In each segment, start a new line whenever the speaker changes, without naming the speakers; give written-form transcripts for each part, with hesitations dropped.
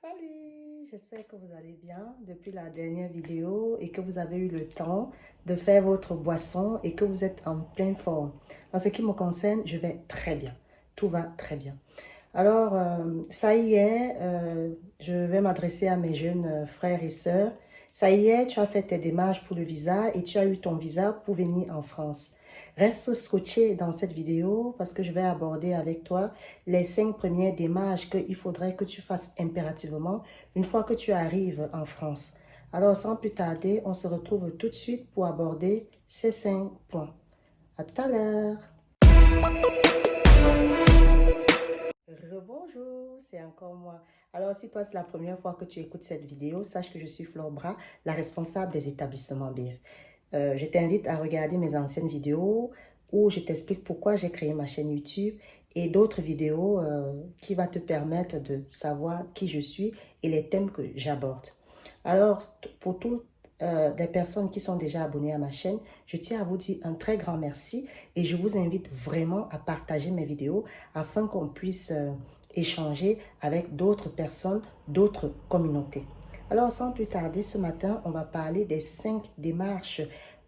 Salut, j'espère que vous allez bien depuis la dernière vidéo et que vous avez eu le temps de faire votre boisson et que vous êtes en pleine forme. En ce qui me concerne, je vais très bien. Tout va très bien. Alors, ça y est, je vais m'adresser à mes jeunes frères et sœurs. Ça y est, tu as fait tes démarches pour le visa et tu as eu ton visa pour venir en France. Reste scotché dans cette vidéo parce que je vais aborder avec toi les 5 premières démarches qu'il faudrait que tu fasses impérativement une fois que tu arrives en France. Alors, sans plus tarder, on se retrouve tout de suite pour aborder ces 5 points. À tout à l'heure. Rebonjour, c'est encore moi. Alors, si toi, c'est la première fois que tu écoutes cette vidéo, sache que je suis Flore Bras, la responsable des établissements BIF. Je t'invite à regarder mes anciennes vidéos où je t'explique pourquoi j'ai créé ma chaîne YouTube et d'autres vidéos qui vont te permettre de savoir qui je suis et les thèmes que j'aborde. Alors, pour toutes les personnes qui sont déjà abonnées à ma chaîne, je tiens à vous dire un très grand merci et je vous invite vraiment à partager mes vidéos afin qu'on puisse échanger avec d'autres personnes, d'autres communautés. Alors, sans plus tarder, ce matin, on va parler des 5 démarches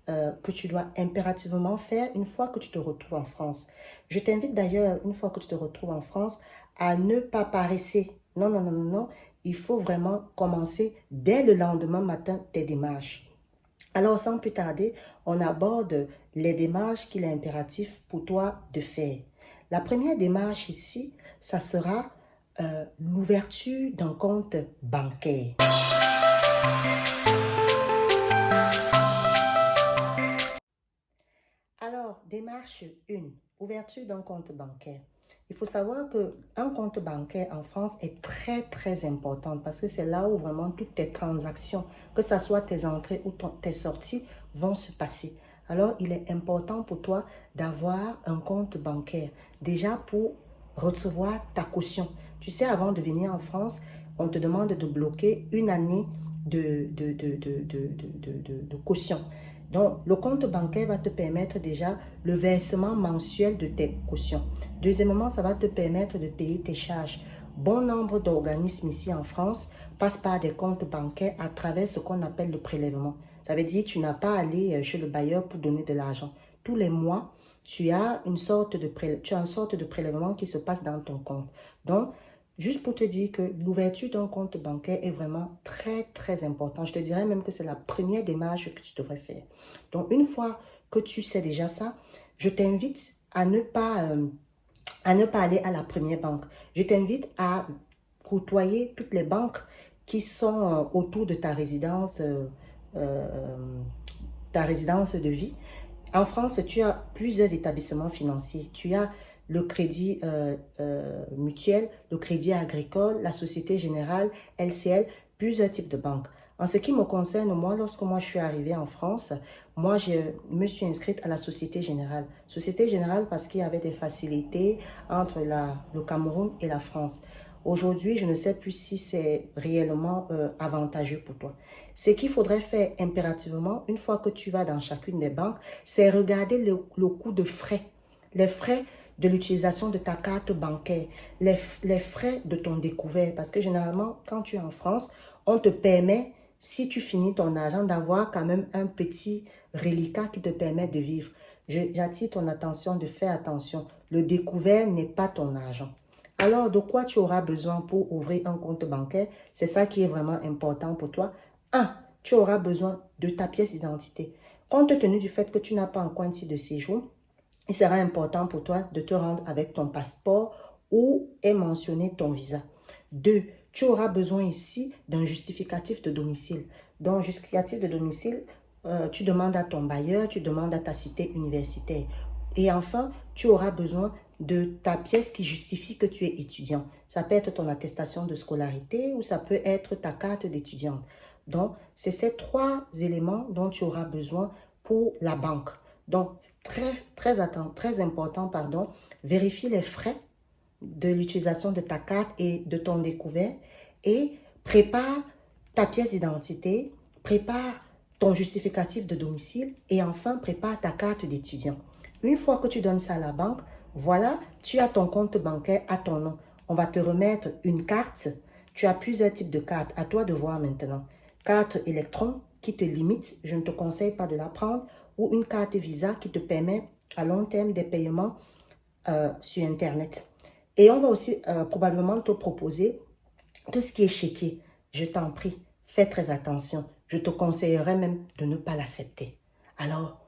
que tu dois impérativement faire une fois que tu te retrouves en France. Je t'invite d'ailleurs, une fois que tu te retrouves en France, à ne pas paresser. Non, non, non, non, non. Il faut vraiment commencer dès le lendemain matin tes démarches. Alors, sans plus tarder, on aborde les démarches qu'il est impératif pour toi de faire. La première démarche ici, ça sera l'ouverture d'un compte bancaire. Alors, démarche 1, ouverture d'un compte bancaire. Il faut savoir qu'un compte bancaire en France est très, très important parce que c'est là où vraiment toutes tes transactions, que ce soit tes entrées ou tes sorties, vont se passer. Alors, il est important pour toi d'avoir un compte bancaire. Déjà pour recevoir ta caution. Tu sais, avant de venir en France, on te demande de bloquer une année de caution. Donc, le compte bancaire va te permettre déjà le versement mensuel de tes cautions. Deuxièmement, ça va te permettre de payer tes charges. Bon nombre d'organismes ici en France passent par des comptes bancaires à travers ce qu'on appelle le prélèvement. Ça veut dire que tu n'as pas à aller chez le bailleur pour donner de l'argent. Tous les mois, tu as une sorte de prélèvement qui se passe dans ton compte. Donc, juste pour te dire que l'ouverture d'un compte bancaire est vraiment très, très important. Je te dirais même que c'est la première démarche que tu devrais faire. Donc, une fois que tu sais déjà ça, je t'invite à ne pas aller à la première banque. Je t'invite à côtoyer toutes les banques qui sont autour de ta résidence de vie. En France, tu as plusieurs établissements financiers. Tu as le crédit mutuel, le crédit agricole, la Société Générale, LCL, plusieurs types de banques. En ce qui me concerne, moi, lorsque je suis arrivée en France, moi, je me suis inscrite à la Société Générale. Société Générale parce qu'il y avait des facilités entre le Cameroun et la France. Aujourd'hui, je ne sais plus si c'est réellement avantageux pour toi. Ce qu'il faudrait faire impérativement, une fois que tu vas dans chacune des banques, c'est regarder le coût de frais. Les frais de l'utilisation de ta carte bancaire, les frais de ton découvert. Parce que généralement, quand tu es en France, on te permet, si tu finis ton argent, d'avoir quand même un petit reliquat qui te permet de vivre. J'attire ton attention de faire attention. Le découvert n'est pas ton argent. Alors, de quoi tu auras besoin pour ouvrir un compte bancaire? C'est ça qui est vraiment important pour toi. 1. Tu auras besoin de ta pièce d'identité. Compte tenu du fait que tu n'as pas encore un titre de séjour, il sera important pour toi de te rendre avec ton passeport où est mentionné ton visa. 2. Tu auras besoin ici d'un justificatif de domicile. Donc, justificatif de domicile, tu demandes à ton bailleur, tu demandes à ta cité universitaire. Et enfin, tu auras besoin de ta pièce qui justifie que tu es étudiant. Ça peut être ton attestation de scolarité ou ça peut être ta carte d'étudiante. Donc, c'est ces 3 éléments dont tu auras besoin pour la banque. Donc, très important, pardon, vérifie les frais de l'utilisation de ta carte et de ton découvert et prépare ta pièce d'identité, prépare ton justificatif de domicile et enfin prépare ta carte d'étudiant. Une fois que tu donnes ça à la banque, voilà, tu as ton compte bancaire à ton nom. On va te remettre une carte. Tu as plusieurs types de cartes. À toi de voir maintenant. Carte électron qui te limite, je ne te conseille pas de la prendre, ou une carte Visa qui te permet à long terme des paiements sur Internet. Et on va aussi probablement te proposer tout ce qui est chéquier. Je t'en prie, fais très attention. Je te conseillerais même de ne pas l'accepter. Alors,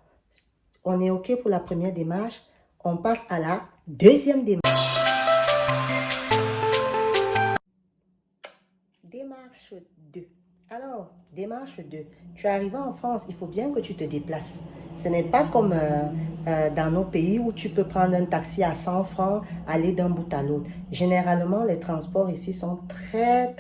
on est OK pour la première démarche. On passe à la deuxième démarche. Démarche 2. Alors, démarche 2. Tu es arrivé en France, il faut bien que tu te déplaces. Ce n'est pas comme dans nos pays où tu peux prendre un taxi à 100 francs, aller d'un bout à l'autre. Généralement, les transports ici sont très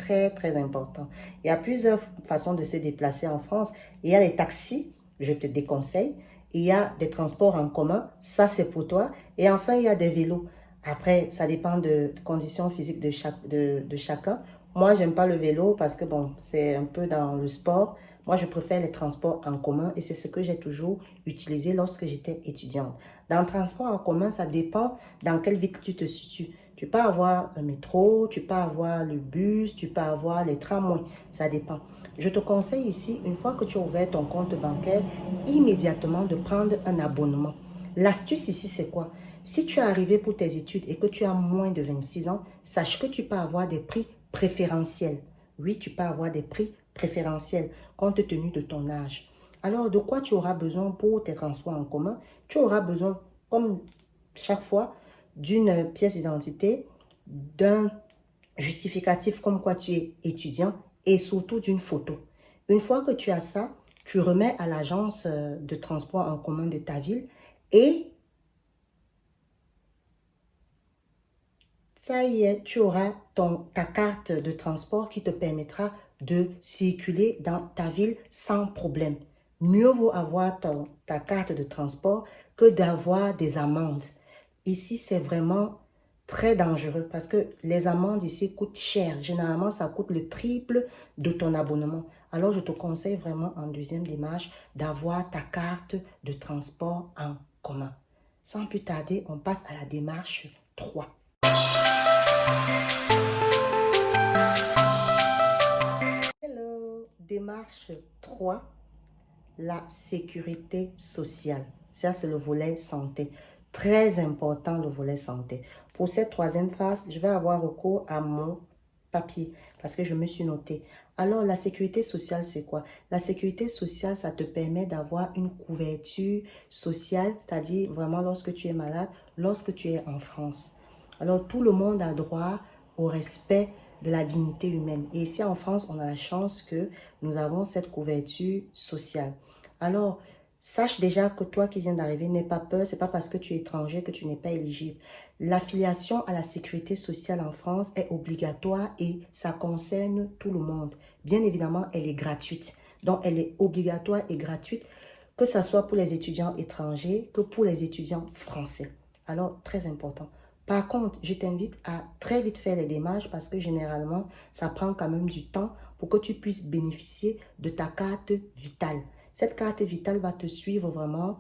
importants. Il y a plusieurs façons de se déplacer en France. Il y a les taxis, je te déconseille. Il y a des transports en commun, ça c'est pour toi. Et enfin, il y a des vélos. Après, ça dépend de conditions physiques de chacun. Moi, j'aime pas le vélo parce que bon, c'est un peu dans le sport. Moi, je préfère les transports en commun et c'est ce que j'ai toujours utilisé lorsque j'étais étudiante. Dans le transport en commun, ça dépend dans quelle ville tu te situes. Tu peux avoir un métro, tu peux avoir le bus, tu peux avoir les tramways. Ça dépend. Je te conseille ici, une fois que tu as ouvert ton compte bancaire, immédiatement de prendre un abonnement. L'astuce ici, c'est quoi? Si tu es arrivé pour tes études et que tu as moins de 26 ans, sache que tu peux avoir des prix préférentiels. Oui, tu peux avoir des prix préférentiels compte tenu de ton âge. Alors, de quoi tu auras besoin pour tes transports en commun? Tu auras besoin, comme chaque fois, d'une pièce d'identité, d'un justificatif comme quoi tu es étudiant et surtout d'une photo. Une fois que tu as ça, tu remets à l'agence de transport en commun de ta ville et ça y est, tu auras ta carte de transport qui te permettra de circuler dans ta ville sans problème. Mieux vaut avoir ta carte de transport que d'avoir des amendes. Ici, c'est vraiment très dangereux parce que les amendes ici coûtent cher. Généralement, ça coûte le triple de ton abonnement. Alors, je te conseille vraiment en deuxième démarche d'avoir ta carte de transport en commun. Sans plus tarder, on passe à la démarche 3. Hello, démarche 3, la sécurité sociale. Ça, c'est le volet santé. Très important, le volet santé. Pour cette troisième phase, je vais avoir recours à mon papier parce que je me suis notée. Alors, la sécurité sociale, c'est quoi? La sécurité sociale, ça te permet d'avoir une couverture sociale, c'est-à-dire vraiment lorsque tu es malade, lorsque tu es en France. Alors, tout le monde a droit au respect de la dignité humaine. Et ici en France, on a la chance que nous avons cette couverture sociale. Alors, sache déjà que toi qui viens d'arriver, n'aie pas peur. C'est pas parce que tu es étranger que tu n'es pas éligible. L'affiliation à la sécurité sociale en France est obligatoire et ça concerne tout le monde. Bien évidemment, elle est gratuite. Donc, elle est obligatoire et gratuite, que ce soit pour les étudiants étrangers que pour les étudiants français. Alors, très important. Par contre, je t'invite à très vite faire les démarches parce que généralement, ça prend quand même du temps pour que tu puisses bénéficier de ta carte vitale. Cette carte vitale va te suivre vraiment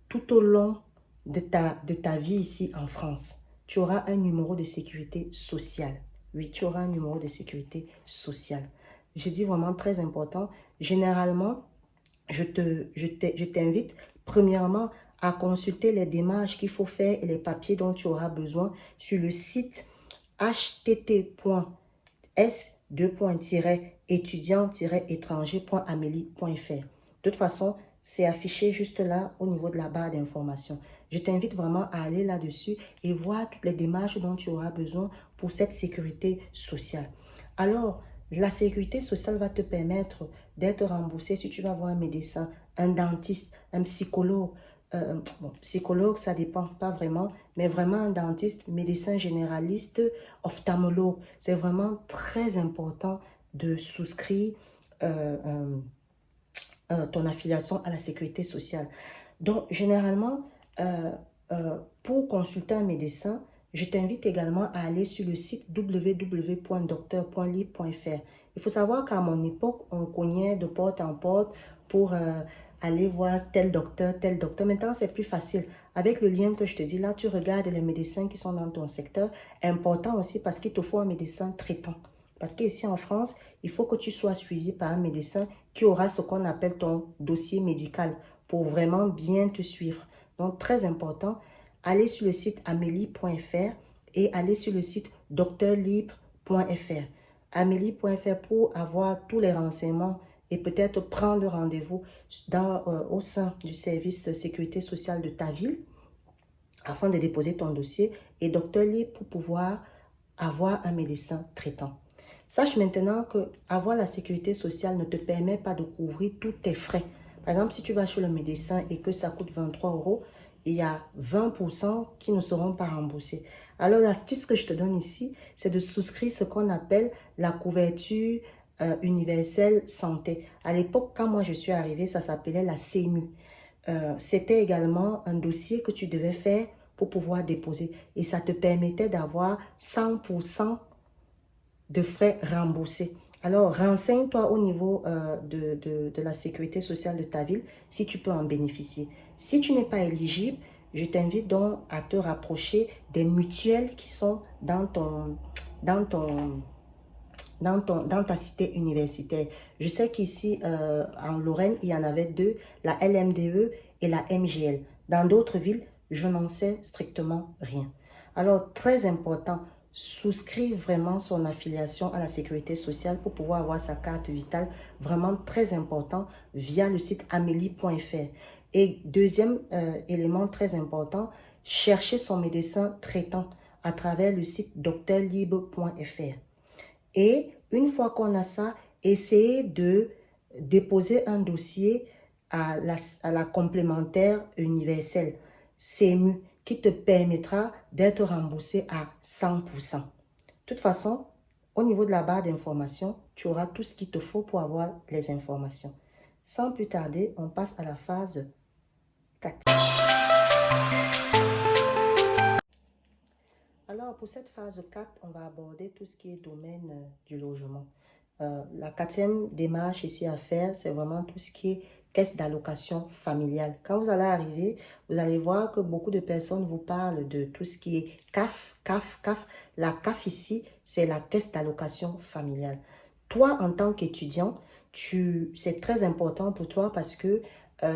tout au long de ta vie ici en France. Tu auras un numéro de sécurité sociale. Oui, tu auras un numéro de sécurité sociale. Je dis vraiment très important. Généralement, je t'invite premièrement à consulter les démarches qu'il faut faire et les papiers dont tu auras besoin sur le site https://étudiant-étranger.amelie.fr. De toute façon, c'est affiché juste là au niveau de la barre d'information. Je t'invite vraiment à aller là-dessus et voir toutes les démarches dont tu auras besoin pour cette sécurité sociale. Alors, la sécurité sociale va te permettre d'être remboursé si tu vas voir un médecin, un dentiste, un psychologue. Bon, psychologue, ça dépend pas vraiment, mais vraiment un dentiste, médecin généraliste, ophtalmologue. C'est vraiment très important de souscrire ton affiliation à la sécurité sociale. Donc, généralement, pour consulter un médecin, je t'invite également à aller sur le site www.docteur.lib.fr. Il faut savoir qu'à mon époque, on cognait de porte en porte pour aller voir tel docteur, tel docteur. Maintenant, c'est plus facile. Avec le lien que je te dis là, tu regardes les médecins qui sont dans ton secteur. Important aussi parce qu'il te faut un médecin traitant. Parce qu'ici en France, il faut que tu sois suivi par un médecin qui aura ce qu'on appelle ton dossier médical pour vraiment bien te suivre. Donc, très important, allez sur le site amélie.fr et allez sur le site docteurlibre.fr. Amélie.fr pour avoir tous les renseignements et peut-être prendre rendez-vous au sein du service sécurité sociale de ta ville afin de déposer ton dossier et Docteur Libre pour pouvoir avoir un médecin traitant. Sache maintenant que avoir la sécurité sociale ne te permet pas de couvrir tous tes frais. Par exemple, si tu vas chez le médecin et que ça coûte 23 euros, il y a 20% qui ne seront pas remboursés. Alors, l'astuce que je te donne ici, c'est de souscrire ce qu'on appelle la couverture universelle santé. À l'époque, quand moi je suis arrivée, ça s'appelait la CMU. C'était également un dossier que tu devais faire pour pouvoir déposer. Et ça te permettait d'avoir 100% de frais remboursés. Alors, renseigne-toi au niveau de la sécurité sociale de ta ville si tu peux en bénéficier. Si tu n'es pas éligible, je t'invite donc à te rapprocher des mutuelles qui sont dans ta cité universitaire. Je sais qu'ici, en Lorraine, il y en avait deux, la LMDE et la MGL. Dans d'autres villes, je n'en sais strictement rien. Alors, très important, souscrire vraiment son affiliation à la sécurité sociale pour pouvoir avoir sa carte vitale, vraiment très important, via le site amélie.fr. Et deuxième élément très important, chercher son médecin traitant à travers le site docteurlibre.fr. Et une fois qu'on a ça, essayez de déposer un dossier à la complémentaire universelle, CMU, qui te permettra d'être remboursé à 100%. De toute façon, au niveau de la barre d'information, tu auras tout ce qu'il te faut pour avoir les informations. Sans plus tarder, on passe à la phase 4. Alors, pour cette phase 4, on va aborder tout ce qui est domaine du logement. La quatrième démarche ici à faire, c'est vraiment tout ce qui est caisse d'allocation familiale. Quand vous allez arriver, vous allez voir que beaucoup de personnes vous parlent de tout ce qui est CAF, CAF, CAF. La CAF ici, c'est la caisse d'allocation familiale. Toi, en tant qu'étudiant, c'est très important pour toi parce que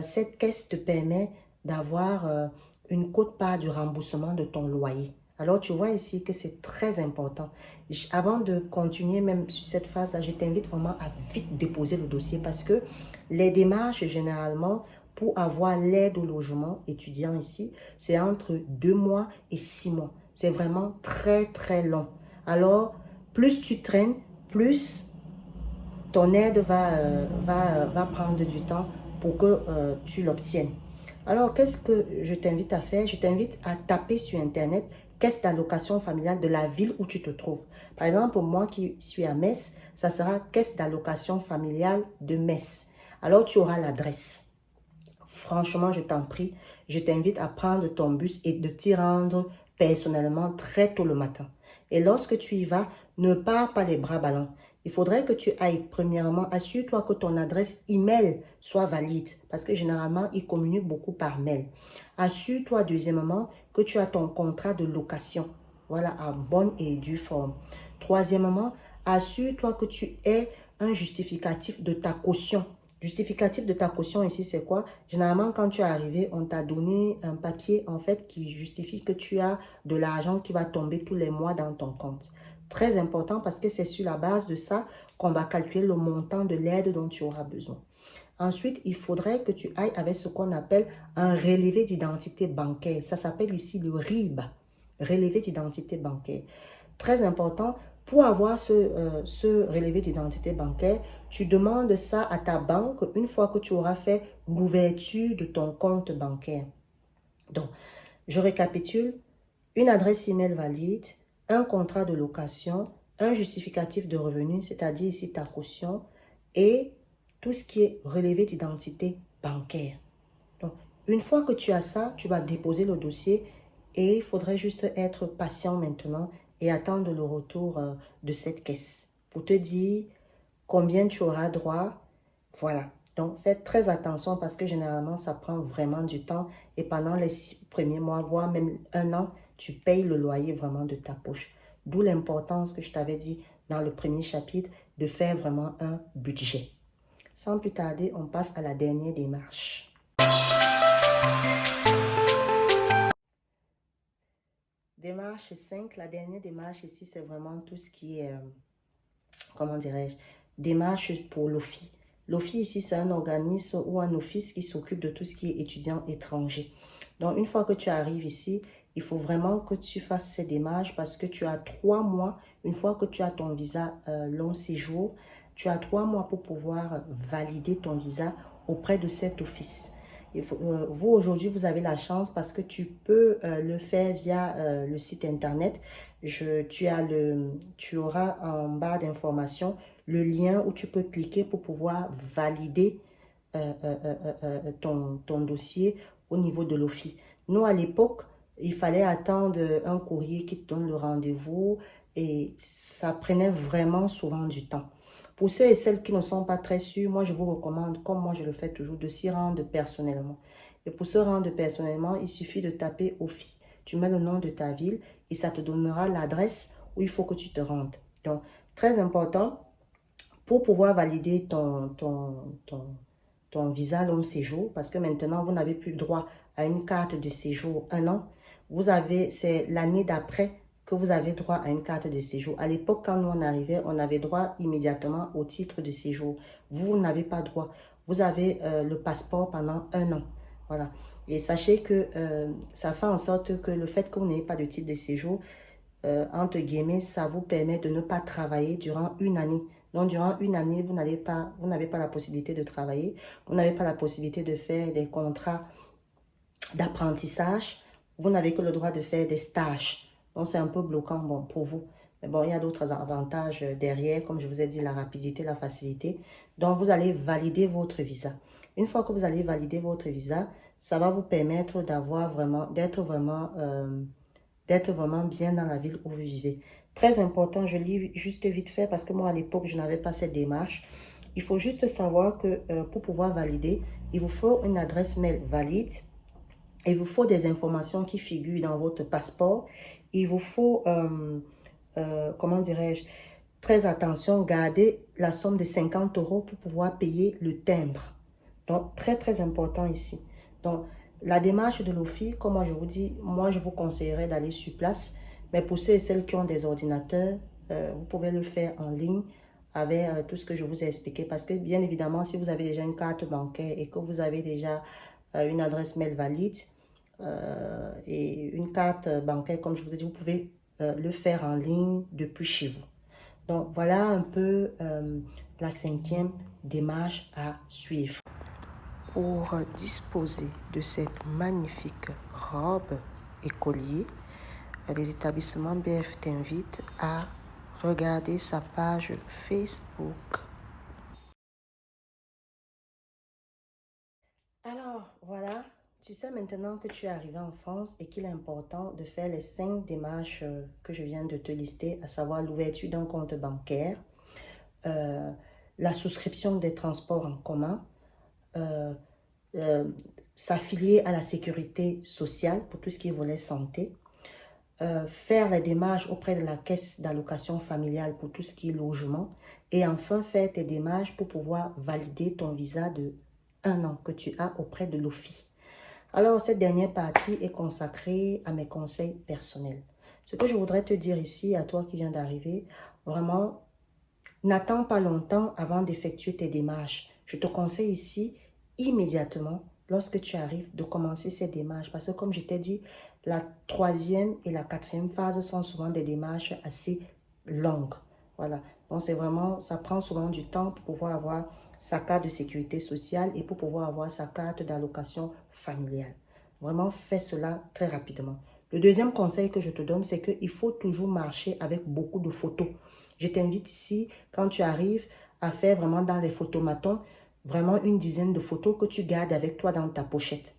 cette caisse te permet d'avoir une quote-part du remboursement de ton loyer. Alors, tu vois ici que c'est très important. Avant de continuer même sur cette phase-là, je t'invite vraiment à vite déposer le dossier parce que les démarches, généralement, pour avoir l'aide au logement étudiant ici, c'est entre 2 mois et 6 mois. C'est vraiment très, très long. Alors, plus tu traînes, plus ton aide va prendre du temps pour que tu l'obtiennes. Alors, qu'est-ce que je t'invite à faire? Je t'invite à taper sur Internet caisse d'allocation familiale de la ville où tu te trouves. Par exemple, moi qui suis à Metz, ça sera caisse d'allocation familiale de Metz. Alors, tu auras l'adresse. Franchement, je t'en prie, je t'invite à prendre ton bus et de t'y rendre personnellement très tôt le matin. Et lorsque tu y vas, ne pars pas les bras ballants. Il faudrait que tu ailles, premièrement, assure-toi que ton adresse email soit valide parce que généralement, ils communiquent beaucoup par mail. Assure-toi, deuxièmement, que tu as ton contrat de location. Voilà, en bonne et due forme. Troisièmement, assure-toi que tu aies un justificatif de ta caution. Justificatif de ta caution ici, c'est quoi? Généralement, quand tu es arrivé, on t'a donné un papier en fait qui justifie que tu as de l'argent qui va tomber tous les mois dans ton compte. Très important parce que c'est sur la base de ça qu'on va calculer le montant de l'aide dont tu auras besoin. Ensuite, il faudrait que tu ailles avec ce qu'on appelle un relevé d'identité bancaire. Ça s'appelle ici le RIB, relevé d'identité bancaire. Très important, pour avoir ce relevé d'identité bancaire, tu demandes ça à ta banque une fois que tu auras fait l'ouverture de ton compte bancaire. Donc, je récapitule, une adresse email valide, un contrat de location, un justificatif de revenu, c'est-à-dire ici ta caution, et tout ce qui est relevé d'identité bancaire. Donc, une fois que tu as ça, tu vas déposer le dossier et il faudrait juste être patient maintenant et attendre le retour de cette caisse pour te dire combien tu auras droit. Voilà. Donc, faites très attention parce que généralement, ça prend vraiment du temps et pendant les 6 premiers mois, voire même un an, tu payes le loyer vraiment de ta poche. D'où l'importance que je t'avais dit, dans le premier chapitre, de faire vraiment un budget. Sans plus tarder, on passe à la dernière démarche. Démarche 5, la dernière démarche ici, c'est vraiment tout ce qui est, comment dirais-je, démarche pour l'OFI. L'OFI ici, c'est un organisme ou un office qui s'occupe de tout ce qui est étudiant étranger. Donc, une fois que tu arrives ici, il faut vraiment que tu fasses ces démarches parce que tu as 3 mois, une fois que tu as ton visa long séjour, tu as 3 mois pour pouvoir valider ton visa auprès de cet office. Vous, aujourd'hui, vous avez la chance parce que tu peux le faire via le site internet. Tu auras en barre d'informations le lien où tu peux cliquer pour pouvoir valider ton dossier au niveau de l'OFI. Nous, à l'époque, il fallait attendre un courrier qui te donne le rendez-vous et ça prenait vraiment souvent du temps. Pour ceux et celles qui ne sont pas très sûrs, moi, je vous recommande, comme moi je le fais toujours, de s'y rendre personnellement. Et pour se rendre personnellement, il suffit de taper OFI. Tu mets le nom de ta ville et ça te donnera l'adresse où il faut que tu te rendes. Donc, très important, pour pouvoir valider ton visa long séjour, parce que maintenant, vous n'avez plus droit à une carte de séjour 1 an. C'est l'année d'après que vous avez droit à une carte de séjour. À l'époque, quand nous on arrivait, on avait droit immédiatement au titre de séjour. Vous n'avez pas droit. Vous avez le passeport pendant 1 an. Voilà. Et sachez que ça fait en sorte que le fait que vous n'ayez pas de titre de séjour, entre guillemets, ça vous permet de ne pas travailler durant 1 année. Donc, durant 1 année, vous n'avez pas la possibilité de travailler. Vous n'avez pas la possibilité de faire des contrats d'apprentissage. Vous n'avez que le droit de faire des stages. Donc, c'est un peu bloquant bon, pour vous. Mais bon, il y a d'autres avantages derrière, comme je vous ai dit, la rapidité, la facilité. Donc, vous allez valider votre visa. Une fois que vous allez valider votre visa, ça va vous permettre d'être vraiment bien dans la ville où vous vivez. Très important, je lis juste vite fait parce que moi, à l'époque, je n'avais pas cette démarche. Il faut juste savoir que pour pouvoir valider, il vous faut une adresse mail valide. Il vous faut des informations qui figurent dans votre passeport. Il vous faut, comment dirais-je, très attention, garder la somme de 50 € pour pouvoir payer le timbre. Donc, très, très important ici. Donc, la démarche de l'OFI, comme moi je vous dis, moi je vous conseillerais d'aller sur place. Mais pour ceux et celles qui ont des ordinateurs, vous pouvez le faire en ligne avec tout ce que je vous ai expliqué. Parce que bien évidemment, si vous avez déjà une carte bancaire et que vous avez déjà une adresse mail valide et une carte bancaire, comme je vous ai dit, vous pouvez le faire en ligne depuis chez vous. Donc, voilà un peu la 5e démarche à suivre. Pour disposer de cette magnifique robe et collier, les établissements BF t'invitent à regarder sa page Facebook. Alors, voilà, tu sais maintenant que tu es arrivé en France et qu'il est important de faire les 5 démarches que je viens de te lister, à savoir l'ouverture d'un compte bancaire, la souscription des transports en commun, s'affilier à la sécurité sociale pour tout ce qui est volet santé, faire les démarches auprès de la caisse d'allocation familiale pour tout ce qui est logement et enfin faire tes démarches pour pouvoir valider ton visa de 1 an que tu as auprès de l'OFI. Alors, cette dernière partie est consacrée à mes conseils personnels. Ce que je voudrais te dire ici, à toi qui viens d'arriver, vraiment, n'attends pas longtemps avant d'effectuer tes démarches. Je te conseille ici, immédiatement, lorsque tu arrives, de commencer ces démarches. Parce que comme je t'ai dit, la 3e et la 4e phase sont souvent des démarches assez longues. Voilà. Donc, c'est vraiment, ça prend souvent du temps pour pouvoir avoir sa carte de sécurité sociale et pour pouvoir avoir sa carte d'allocation familiale. Vraiment, fais cela très rapidement. Le deuxième conseil que je te donne, c'est qu'il faut toujours marcher avec beaucoup de photos. Je t'invite ici, quand tu arrives, à faire vraiment dans les photomatons, vraiment une dizaine de photos que tu gardes avec toi dans ta pochette.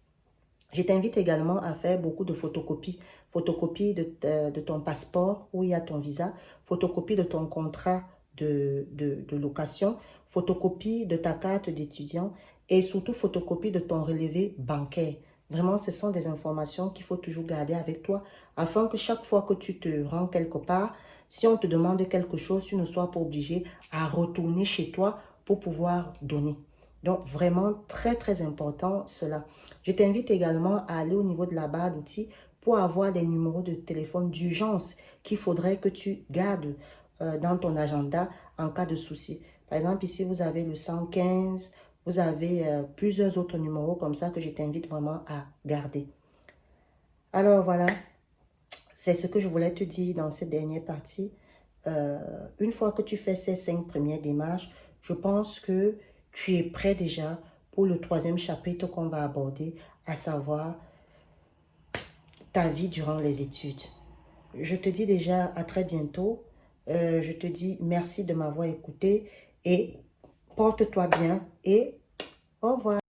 Je t'invite également à faire beaucoup de photocopies. Photocopie de ton passeport où il y a ton visa, photocopie de ton contrat de location, photocopie de ta carte d'étudiant et surtout photocopie de ton relevé bancaire. Vraiment, ce sont des informations qu'il faut toujours garder avec toi afin que chaque fois que tu te rends quelque part, Si on te demande quelque chose, tu ne sois pas obligé à retourner chez toi pour pouvoir donner. Donc, vraiment, très, très important cela. Je t'invite également à aller au niveau de la barre d'outils pour avoir des numéros de téléphone d'urgence qu'il faudrait que tu gardes dans ton agenda en cas de souci. Par exemple, ici, vous avez le 115, vous avez plusieurs autres numéros comme ça que je t'invite vraiment à garder. Alors, voilà, c'est ce que je voulais te dire dans cette dernière partie. Une fois que tu fais ces 5 premières démarches, je pense que tu es prêt déjà pour le 3e chapitre qu'on va aborder, à savoir ta vie durant les études. Je te dis déjà à très bientôt. Je te dis merci de m'avoir écouté et porte-toi bien et au revoir.